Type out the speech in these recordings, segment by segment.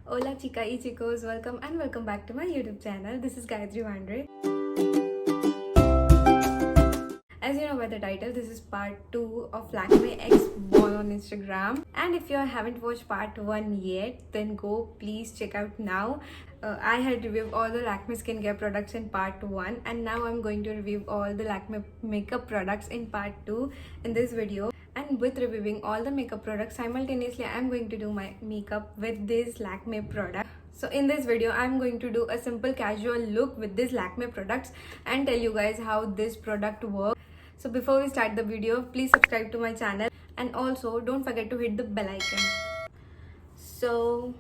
Hola chica y chicos, welcome back to my YouTube channel. This is Gayatri Vandre. As you know by the title, this is part 2 of Lakme X Ball on Instagram. And if you haven't watched part 1 yet, then go please check out now. I had reviewed all the Lakme skincare products in part 1, and now I'm going to review all the Lakme makeup products in part 2 in this video. And with reviewing all the makeup products, simultaneously I'm going to do my makeup with this Lakme product. So in this video, I'm going to do a simple casual look with this Lakme products and tell you guys how this product works. So before we start the video, please subscribe to my channel and also don't forget to hit the bell icon. So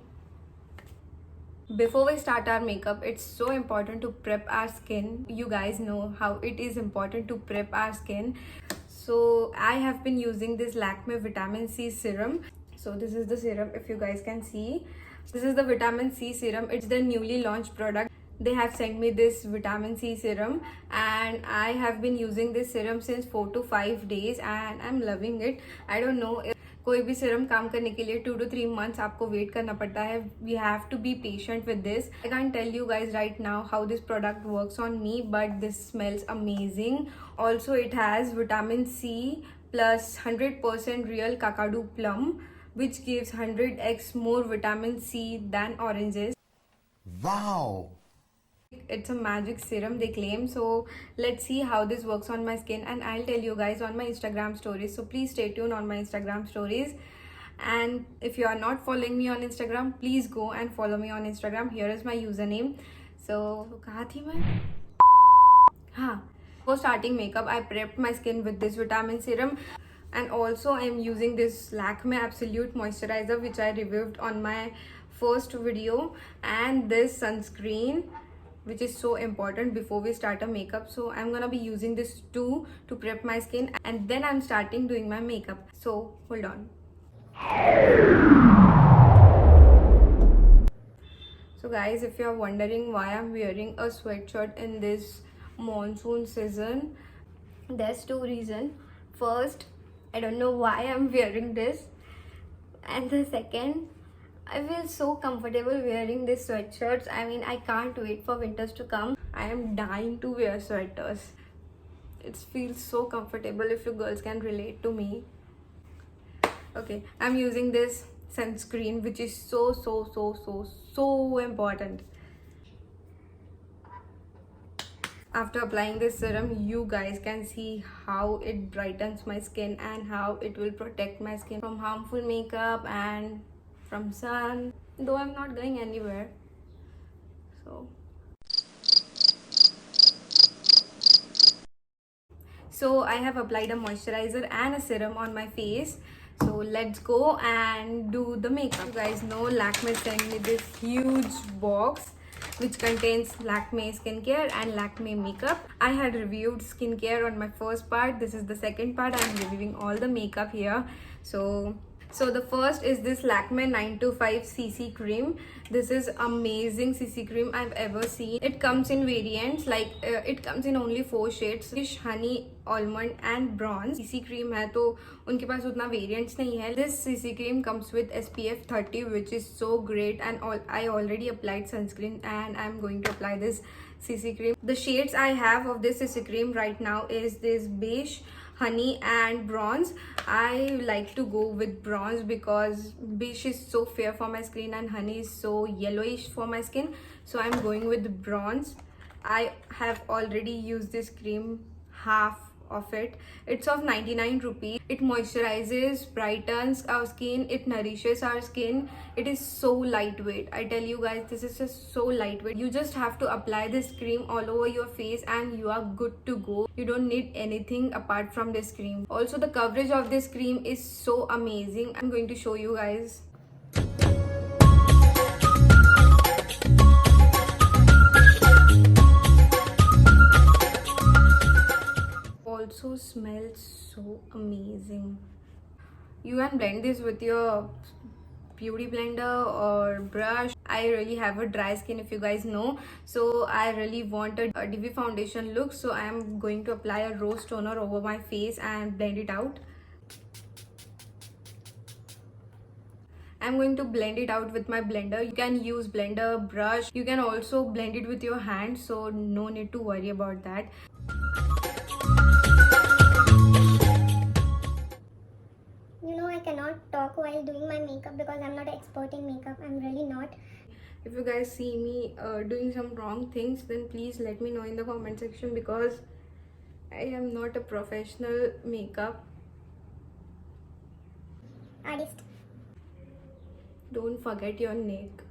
before we start our makeup, it's so important to prep our skin. You guys know how it is important to prep our skin. So I have been using this Lakme Vitamin C Serum. So this is the serum, if you guys can see. This is the Vitamin C Serum. It's the newly launched product. They have sent me this Vitamin C Serum and I have been using this serum since 4 to 5 days and I'm loving it. I don't know if कोई भी serum काम करने के लिए 2 to 3 months आपको wait करना पड़ता है. We have to be patient with this. I can't tell you guys right now how this product works on me, but this smells amazing. Also, it has vitamin C plus 100% real kakadu plum, which gives 100x more vitamin C than oranges. Wow! It's a magic serum, they claim. So let's see how this works on my skin, and I'll tell you guys on my Instagram stories. So please stay tuned on my Instagram stories. And if you are not following me on Instagram, please go and follow me on Instagram. Here is my username. So kahan thi main? For starting makeup, I prepped my skin with this vitamin serum, and also I'm using this Lakme Absolute Moisturizer, which I reviewed on my first video, and this sunscreen, which is so important before we start a makeup. So I'm gonna be using this too to prep my skin, and then I'm starting doing my makeup. So hold on. So guys, if you're wondering why I'm wearing a sweatshirt in this monsoon season, there's 2 reasons. First, I don't know why I'm wearing this, and the second, I feel so comfortable wearing these sweatshirts. I mean, I can't wait for winters to come. I am dying to wear sweaters. It feels so comfortable. If you girls can relate to me. Okay, I'm using this sunscreen, which is so important. After applying this serum, you guys can see how it brightens my skin and how it will protect my skin from harmful makeup and from sun, though I'm not going anywhere. So I have applied a moisturizer and a serum on my face. So let's go and do the makeup. You guys know Lakme sent me this huge box which contains Lakme skincare and Lakme makeup. I had reviewed skincare on my first part. This is the second part. I'm reviewing all the makeup here. So the first is this Lakme 925cc cream. This is amazing CC cream I've ever seen. It comes in variants, like it comes in only 4 shades: fish, honey, almond and bronze. CC cream है तो उनके पास उतना variants नहीं है. This CC cream comes with SPF 30, which is so great, and I already applied sunscreen and I'm going to apply this CC cream. The shades I have of this CC cream right now is this beige, honey and bronze. I like to go with bronze because beige is so fair for my skin and honey is so yellowish for my skin, so I'm going with bronze. I have already used this cream, half of it. It's of 99 rupees. It moisturizes, brightens our skin, it nourishes our skin. It is so lightweight. I tell you guys, this is just so lightweight. You just have to apply this cream all over your face and you are good to go. You don't need anything apart from this cream. Also, the coverage of this cream is so amazing. I'm going to show you guys. Also smells so amazing. You can blend this with your beauty blender or brush. I really have a dry skin, if you guys know, so I really want a dewy foundation look, so I am going to apply a rose toner over my face and blend it out. I'm going to blend it out with my blender. You can use blender, brush. You can also blend it with your hand, so no need to worry about that. You know, I cannot talk while doing my makeup because I'm not an expert in makeup. I'm really not. If you guys see me doing some wrong things, then please let me know in the comment section, because I am not a professional makeup Artist. Don't forget your neck.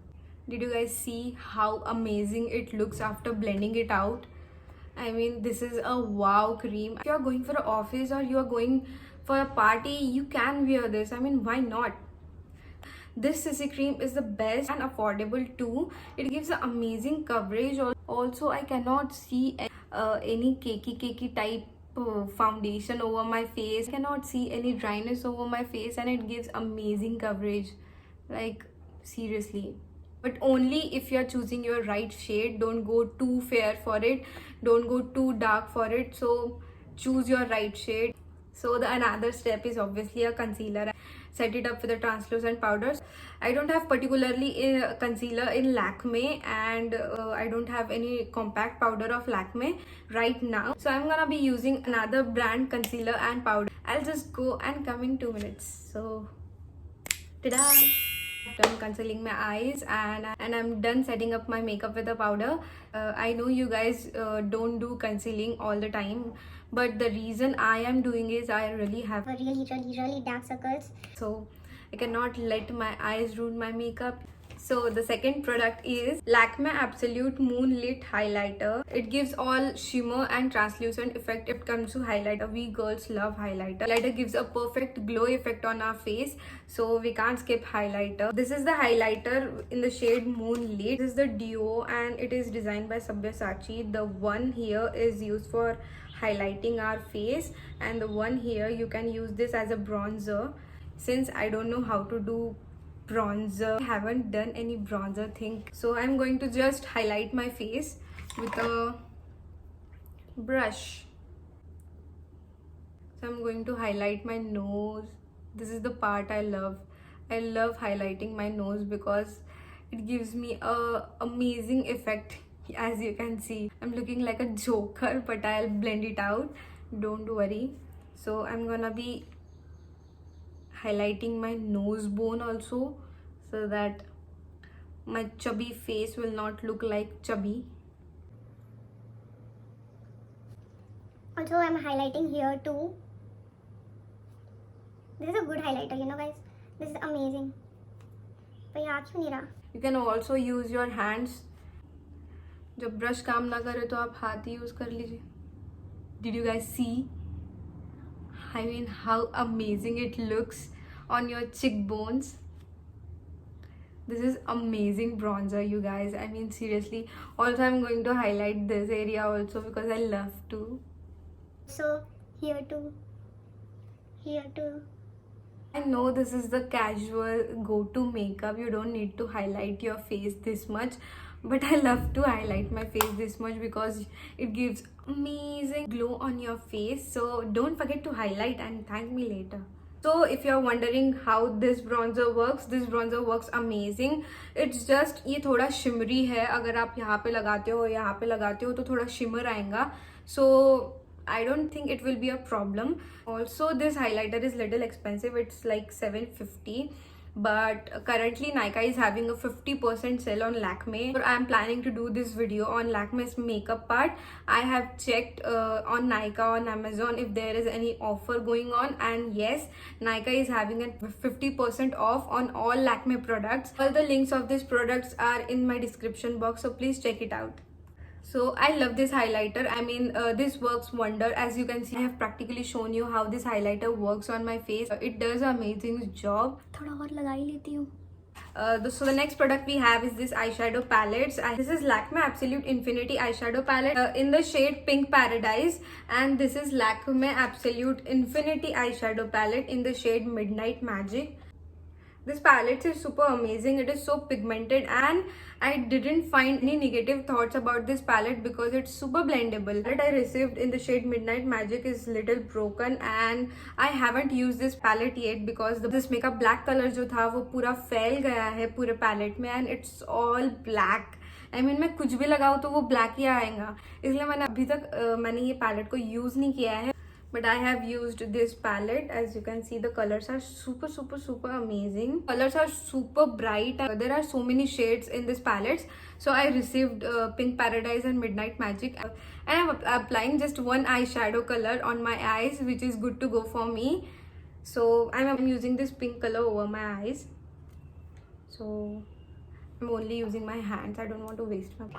Did you guys see how amazing it looks after blending it out? I mean, this is a wow cream. If you are going for an office or you are going for a party, you can wear this. I mean, why not? This CC cream is the best and affordable too. It gives an amazing coverage. Also, I cannot see any cakey type foundation over my face. I cannot see any dryness over my face, and it gives amazing coverage. Like, seriously. But only if you're choosing your right shade. Don't go too fair for it. Don't go too dark for it. So choose your right shade. So the another step is obviously a concealer. Set it up with a translucent powders. I don't have particularly a concealer in Lakme, and I don't have any compact powder of Lakme right now. So I'm gonna be using another brand concealer and powder. I'll just go and come in 2 minutes. So, ta-da! I'm done concealing my eyes, and I'm done setting up my makeup with the powder. I know you guys don't do concealing all the time, but the reason I am doing is I really have Really dark circles. so I cannot let my eyes ruin my makeup. So the second product is Lakme Absolute Moonlit Highlighter. It gives all shimmer and translucent effect. It comes to highlighter. We girls love highlighter. Highlighter gives a perfect glow effect on our face, so we can't skip highlighter. This is the highlighter in the shade Moonlit. This is the duo, and it is designed by Sabyasachi. The one here is used for highlighting our face, and the one here you can use this as a bronzer. Since I don't know how to do bronzer, I haven't done any bronzer thing, so I'm going to just highlight my face with a brush. So I'm going to highlight my nose. This is the part I love. I love highlighting my nose because it gives me a amazing effect. As you can see, I'm looking like a joker, but I'll blend it out, don't worry. So I'm gonna be highlighting my nose bone also, so that my chubby face will not look like chubby. Also, I'm highlighting here too. This is a good highlighter, you know, guys. This is amazing. पर यहाँ क्यों नहीं रहा? You can also use your hands. जब brush काम ना करे तो आप हाथ ही यूज कर लीजिए. Did you guys see? I mean, how amazing it looks on your cheekbones. This is amazing bronzer, you guys. I mean, seriously. Also, I'm going to highlight this area also because I love to. So here too. Here too. I know this is the casual go-to makeup. You don't need to highlight your face this much. But I love to highlight my face this much because it gives amazing glow on your face. So don't forget to highlight and thank me later. So if you're wondering how this bronzer works amazing. It's just ये थोड़ा shimmery है. अगर आप यहाँ पे लगाते हो तो थोड़ा shimmer आएगा. So I don't think it will be a problem. Also, this highlighter is little expensive. It's like $750. But currently Nykaa is having a 50% sale on Lakme. I am planning to do this video on Lakme's makeup part. I have checked on Nykaa, on Amazon, if there is any offer going on, and yes, Nykaa is having a 50% off on all Lakme products. All the links of these products are in my description box, so please check it out. So I love this highlighter. I mean, this works wonder. As you can see, I have practically shown you how this highlighter works on my face. It does an amazing job. थोड़ा और लगा ही लेती हूँ. So the next product we have is this eyeshadow palettes. This is Lakme Absolute Infinity eyeshadow palette in the shade Pink Paradise, and this is Lakme Absolute Infinity eyeshadow palette in the shade Midnight Magic. This palette is super amazing. It is so pigmented and I didn't find any negative thoughts about this palette because it's super blendable. That I received in the shade Midnight Magic is little broken and I haven't used this palette yet because this makeup black color जो था वो पूरा फैल गया है पूरे palette में and it's all black. I mean मैं कुछ भी लगाऊँ तो वो black ही आएगा, इसलिए मैंने अभी तक मैंने ये palette को use नहीं किया है. But I have used this palette. As you can see, the colors are super amazing. Colors are super bright. There are so many shades in this palette. So I received Pink Paradise and Midnight Magic, and I'm applying just one eyeshadow color on my eyes, which is good to go for me. So I'm using this pink color over my eyes. So I'm only using my hands. I don't want to waste my.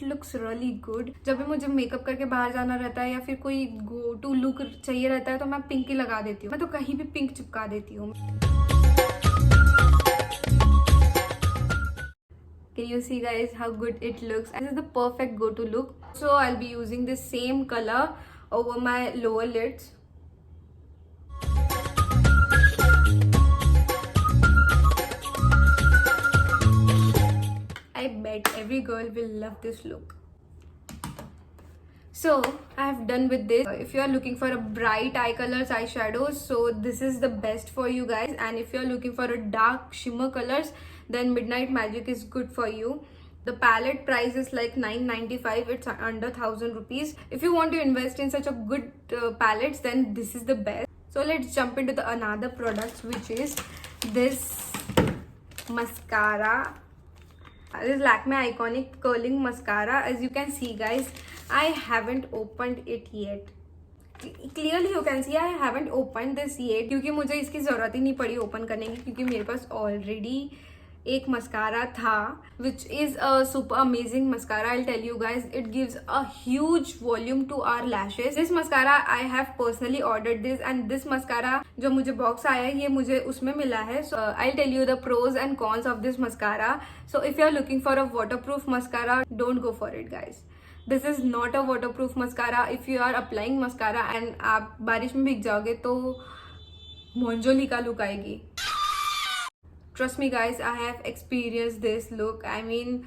Looks really good. जब भी मुझे makeup करके बाहर जाना रहता है या फिर कोई गो टू लुक चाहिए रहता है तो मैं पिंक ही लगा देती हूँ. मैं तो कहीं भी पिंक चिपका देती हूँ. Can you see guys how good it looks? This is the perfect go to look. So I'll be using the same color over my lower lids. I bet every girl will love this look. So I have done with this. If you are looking for a bright eye colors eyeshadows, so this is the best for you guys. And if you are looking for a dark shimmer colors, then Midnight Magic is good for you. The palette price is like $9.95. It's under 1,000 rupees. If you want to invest in such a good palettes, then this is the best. So let's jump into the another products, which is this mascara. This is Lakme Iconic Curling Mascara. As you can see guys, I haven't opened it yet. Clearly you can see I haven't opened this yet क्योंकि मुझे इसकी ज़रूरत ही नहीं पड़ी open करने की क्योंकि मेरे पास ऑलरेडी एक मस्कारा था which is a super amazing mascara. I'll tell you guys, it gives a huge volume to our lashes. This mascara I have personally ordered this and this mascara जो मुझे box आया है ये मुझे उसमें मिला है. So I'll tell you the pros and cons of this mascara. So if you are looking for a waterproof mascara, don't go for it guys. This is not a waterproof mascara. If you are applying mascara and आप बारिश में भीग जाओगे तो मोंजोली का look आएगी. Trust me guys, I have experienced this look. I mean,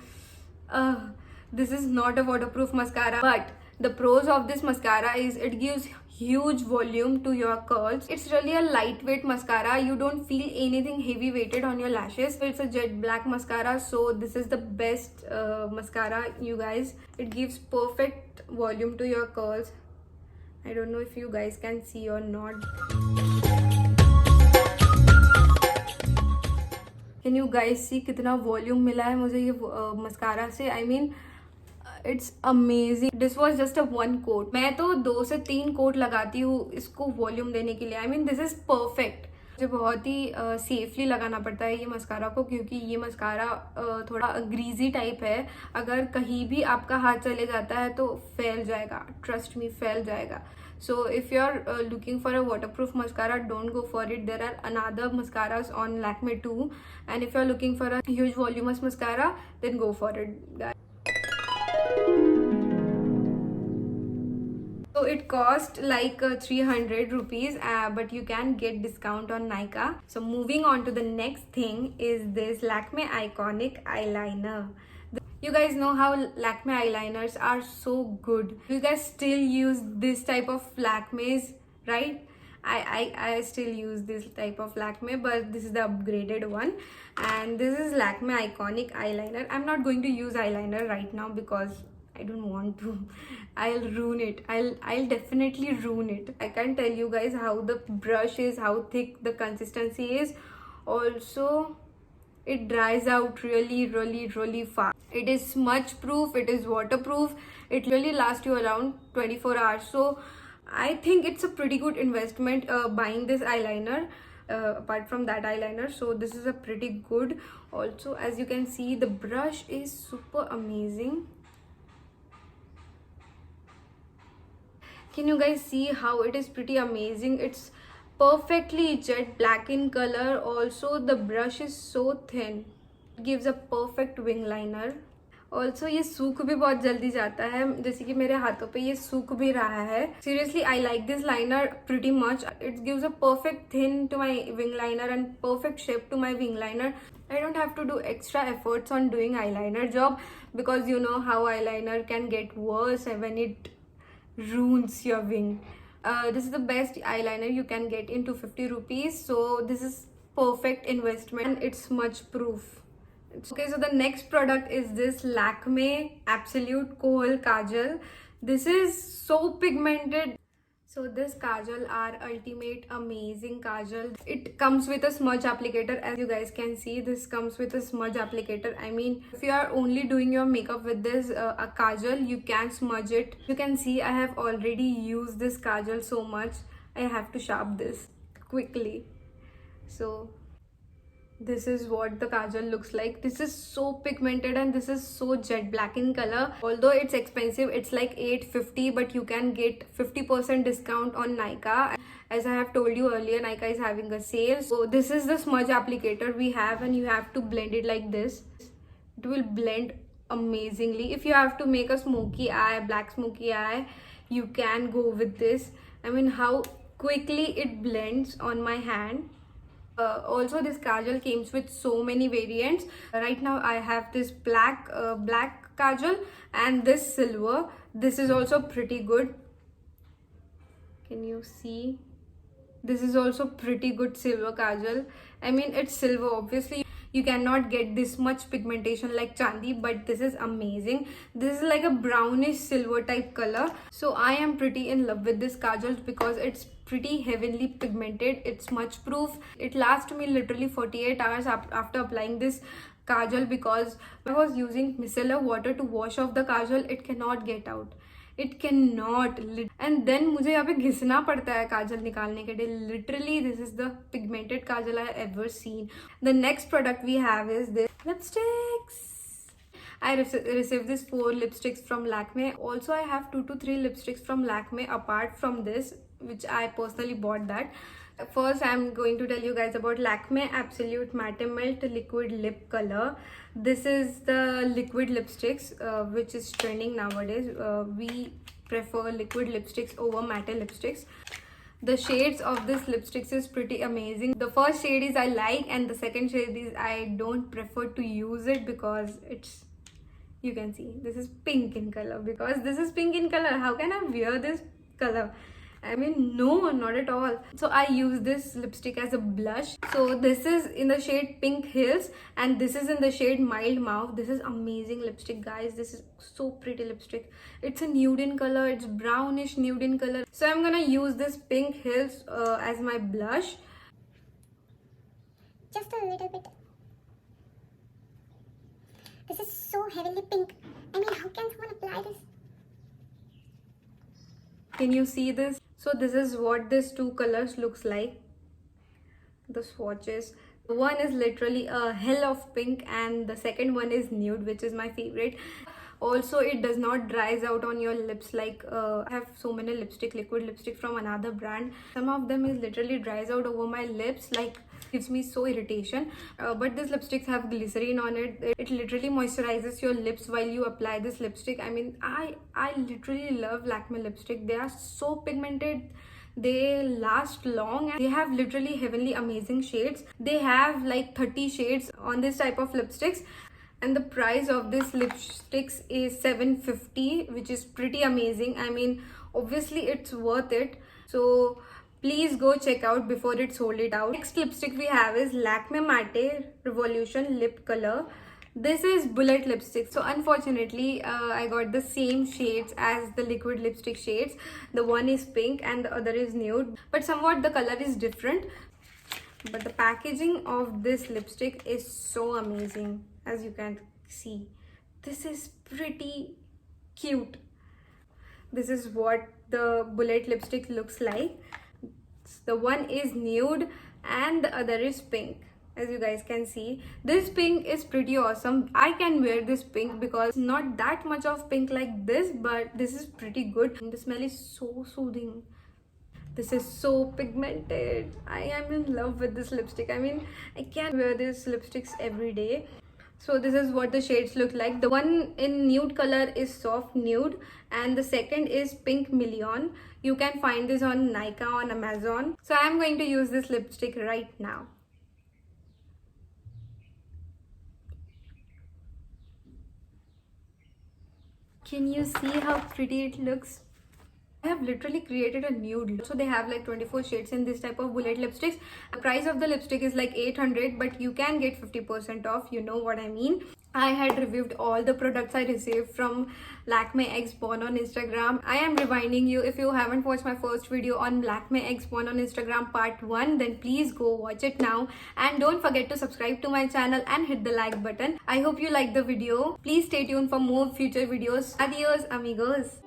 this is not a waterproof mascara, but the pros of this mascara is it gives huge volume to your curls. It's really a lightweight mascara. You don't feel anything heavy weighted on your lashes. It's a jet black mascara, so this is the best mascara you guys. It gives perfect volume to your curls. I don't know if you guys can see or not. Can you guys see कितना volume मिला है मुझे ये mascara से. I mean it's amazing. This was just a one coat. मैं तो 2 से 3 coat लगाती हूँ इसको वॉल्यूम देने के लिए. I mean this is perfect. मुझे बहुत ही सेफली लगाना पड़ता है ये मस्कारा को क्योंकि ये मस्कारा थोड़ा ग्रीजी टाइप है. अगर कहीं भी आपका हाथ चले जाता है तो फैल जाएगा. ट्रस्ट मी, फैल जाएगा. So if you are looking for a waterproof mascara, don't go for it. There are another mascaras on Lakme too. And if you are looking for a huge voluminous mascara, then go for it, guys. So it cost like 300 rupees, but you can get discount on Nykaa. So moving on to the next thing is this Lakme Iconic Eyeliner. You guys know how Lakme eyeliners are so good. You guys still use this type of Lakmes, right? I still use this type of Lakme, but this is the upgraded one. And this is Lakme Iconic Eyeliner. I'm not going to use eyeliner right now because I don't want to. I'll ruin it. I'll definitely ruin it. I can't tell you guys how the brush is, how thick the consistency is. Also, it dries out really fast. It is smudge proof, it is waterproof, it really lasts you around 24 hours. So I think it's a pretty good investment buying this eyeliner apart from that eyeliner. So this is a pretty good. Also, as you can see, the brush is super amazing. Can you guys see how it is pretty amazing? It's perfectly jet black in color. Also the brush is so thin, it gives a perfect wing liner. Also ये सूख भी बहुत जल्दी जाता है, जैसे कि मेरे हाथों पे ये सूख भी रहा है. Seriously I like this liner pretty much. It gives a perfect thin to my wing liner and perfect shape to my wing liner. I don't have to do extra efforts on doing eyeliner job, because you know how eyeliner can get worse when it ruins your wing. This is the best eyeliner you can get in 250 rupees, so this is perfect investment and it's much proof. Okay, so the next product is this Lakme Absolute Kohl Kajal. This is so pigmented. So this kajal are ultimate amazing kajal. It comes with a smudge applicator, as you guys can see. This comes with a smudge applicator. I mean, if you are only doing your makeup with this a kajal, you can smudge it. You can see I have already used this kajal so much. I have to sharp this quickly. So this is what the kajal looks like. This is so pigmented and this is so jet black in color. Although it's expensive, it's like 850, but you can get 50% discount on Nykaa. As I have told you earlier, Nykaa is having a sale. So this is the smudge applicator we have, and you have to blend it like this. It will blend amazingly. If you have to make a smoky eye, black smoky eye, you can go with this. I mean, how quickly it blends on my hand. Also, this kajal comes with so many variants. Right now I have this black kajal and this silver. This is also pretty good. Can you see? This is also pretty good silver kajal. I mean, it's silver, obviously you cannot get this much pigmentation like Chandi, but this is amazing. This is like a brownish silver type color. So I am pretty in love with this kajal because it's pretty heavily pigmented. It's smudge proof. It lasts me literally 48 hours after applying this kajal, because I was using micellar water to wash off the kajal. It cannot get out. It cannot. And then मुझे यहाँ पे घिसना पड़ता है काजल निकालने के लिए. Literally, this is the pigmented kajal I have ever seen. The next product we have is this lipsticks. I received these 4 lipsticks from Lakme. Also, I have 2 to 3 lipsticks from Lakme apart from this, which I personally bought that. First, I'm going to tell you guys about Lakme Absolute Matte Melt Liquid Lip Color. This is the liquid lipsticks which is trending nowadays. We prefer liquid lipsticks over matte lipsticks. The shades of this lipsticks is pretty amazing. The first shade is I like, and the second shade is I don't prefer to use it because it's, you can see, this is pink in color. Because this is pink in color, how can I wear this color? I mean, no, not at all. So I use this lipstick as a blush. So this is in the shade Pink Hills and this is in the shade Mild Mauve. This is amazing lipstick, guys. This is so pretty lipstick. It's a nude in color. It's brownish nude in color. So I'm gonna use this Pink Hills as my blush. Just a little bit. This is so heavily pink. I mean, how can someone apply this? Can you see this? So this is what these 2 colors looks like. The swatches. One is literally a hell of pink and the second one is nude, which is my favorite. Also, it does not dries out on your lips like I have so many liquid lipstick from another brand. Some of them is literally dries out over my lips, like gives me so irritation. But these lipsticks have glycerin on it. It literally moisturizes your lips while you apply this lipstick. I mean, I literally love Lakme lipstick. They are so pigmented. They last long and they have literally heavenly amazing shades. They have like 30 shades on this type of lipsticks. And the price of this lipsticks is 750, which is pretty amazing. I mean, obviously it's worth it. So please go check out before it sold it out. Next lipstick we have is Lakme Matte Revolution Lip Color. This is bullet lipstick. So unfortunately, I got the same shades as the liquid lipstick shades. The one is pink and the other is nude. But somewhat the color is different. But the packaging of this lipstick is so amazing. As you can see, this is pretty cute. This is what the bullet lipstick looks like. The one is nude and the other is pink. As you guys can see, this pink is pretty awesome. I can wear this pink because not that much of pink like this, but this is pretty good. The smell is so soothing. This is so pigmented. I am in love with this lipstick. I mean, I can wear these lipsticks every day. So this is what the shades look like. The one in nude color is soft nude and the second is pink million. You can find this on Nykaa on Amazon. So I am going to use this lipstick right now. Can you see how pretty it looks? I have literally created a nude look. So they have like 24 shades in this type of bullet lipsticks. The price of the lipstick is like 800, but you can get 50% off, you know what I mean. I had reviewed all the products I received from Lakme X Born on Instagram. I am reminding you, if you haven't watched my first video on Lakme X Born on Instagram part 1, then please go watch it now. And don't forget to subscribe to my channel and hit the like button. I hope you liked the video. Please stay tuned for more future videos. Adios amigos.